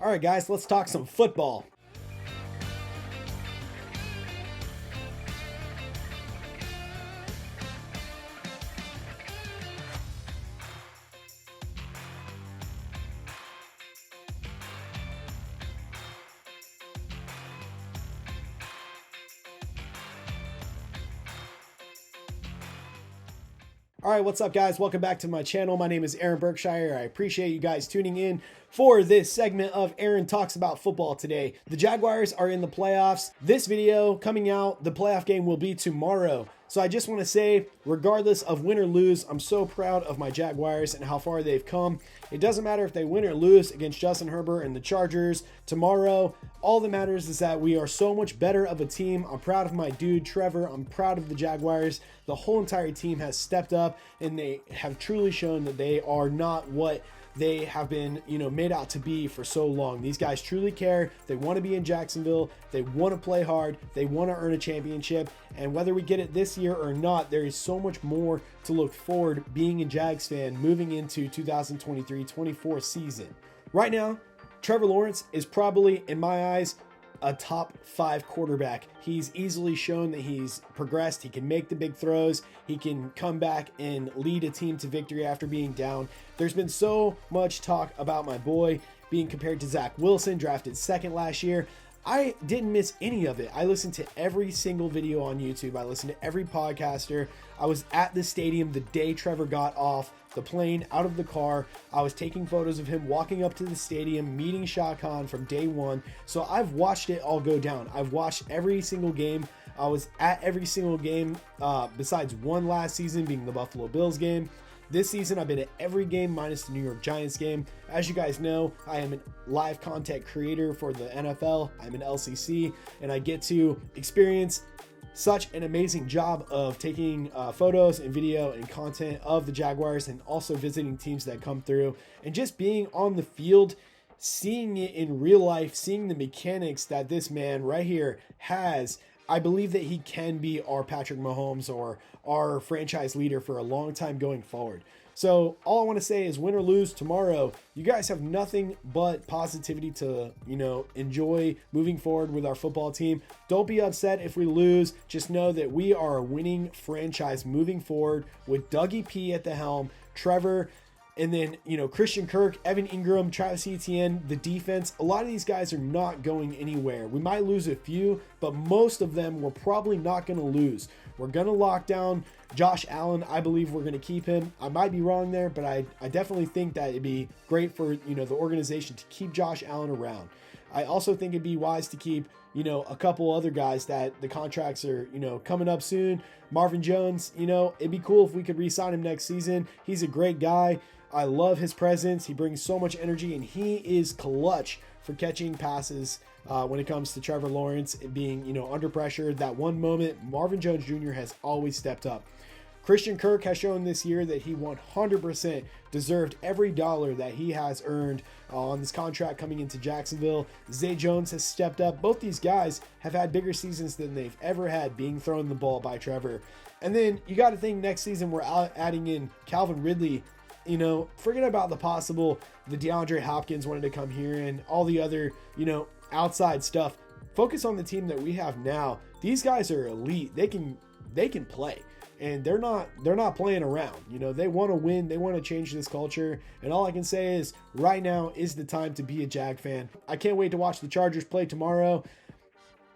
All right, guys, let's talk some football. All right, what's up, guys? Welcome back to my channel. My name is Aaron Berkshire. I appreciate you guys tuning in for this segment of Aaron Talks About Football today. The Jaguars are in the playoffs. This video coming out, the playoff game will be tomorrow. So I just want to say, regardless of win or lose, I'm so proud of my Jaguars and how far they've come. It doesn't matter if they win or lose against Justin Herbert and the Chargers tomorrow. All that matters is that we are so much better of a team. I'm proud of my dude, Trevor. I'm proud of the Jaguars. The whole entire team has stepped up, and they have truly shown that they are not what they have been, made out to be for so long. These guys truly care. They want to be in Jacksonville. They want to play hard. They want to earn a championship. And whether we get it this year or not, there is so much more to look forward being a Jags fan moving into 2023-24 season. Right now, Trevor Lawrence is probably, in my eyes, a top 5 quarterback. He's easily shown that he's progressed. He can make the big throws. He can come back and lead a team to victory after being down. There's been so much talk about my boy being compared to Zach Wilson, drafted second last year. I didn't miss any of it. I listened to every single video on YouTube. I listened to every podcaster. I was at the stadium the day Trevor got off the plane, out of the car. I was taking photos of him walking up to the stadium, meeting Shah Khan from day one. So I've watched it all go down. I've watched every single game. I was at every single game besides one last season, being the Buffalo Bills game. This season, I've been at every game minus the New York Giants game. As you guys know, I am a live content creator for the NFL. I'm an LCC, and I get to experience such an amazing job of taking photos and video and content of the Jaguars, and also visiting teams that come through and just being on the field, seeing it in real life, seeing the mechanics that this man right here has. I believe that he can be our Patrick Mahomes or our franchise leader for a long time going forward. So all I want to say is, win or lose tomorrow, you guys have nothing but positivity to, enjoy moving forward with our football team. Don't be upset if we lose. Just know that we are a winning franchise moving forward with Dougie P at the helm, Trevor, and then, Christian Kirk, Evan Ingram, Travis Etienne, the defense. A lot of these guys are not going anywhere. We might lose a few, but most of them we're probably not going to lose. We're going to lock down Josh Allen. I believe we're going to keep him. I might be wrong there, but I definitely think that it'd be great for, the organization to keep Josh Allen around. I also think it'd be wise to keep, a couple other guys that the contracts are, coming up soon. Marvin Jones, it'd be cool if we could re-sign him next season. He's a great guy. I love his presence. He brings so much energy, and he is clutch for catching passes when it comes to Trevor Lawrence being, under pressure. That one moment, Marvin Jones Jr. has always stepped up. Christian Kirk has shown this year that he 100% deserved every dollar that he has earned on this contract coming into Jacksonville. Zay Jones has stepped up. Both these guys have had bigger seasons than they've ever had being thrown the ball by Trevor. And then you got to think next season we're adding in Calvin Ridley. Forget about the DeAndre Hopkins wanted to come here and all the other, outside stuff. Focus on the team that we have now. These guys are elite. They can play, and they're not playing around. They want to win. They want to change this culture. And all I can say is, right now is the time to be a Jag fan. I can't wait to watch the Chargers play tomorrow.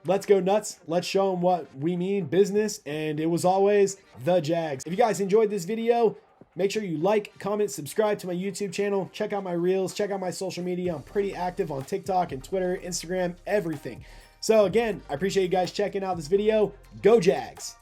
Let's go nuts. Let's show them what we mean business. And it was always the Jags. If you guys enjoyed this video, make sure you like, comment, subscribe to my YouTube channel. Check out my reels. Check out my social media. I'm pretty active on TikTok and Twitter, Instagram, everything. So again, I appreciate you guys checking out this video. Go Jags.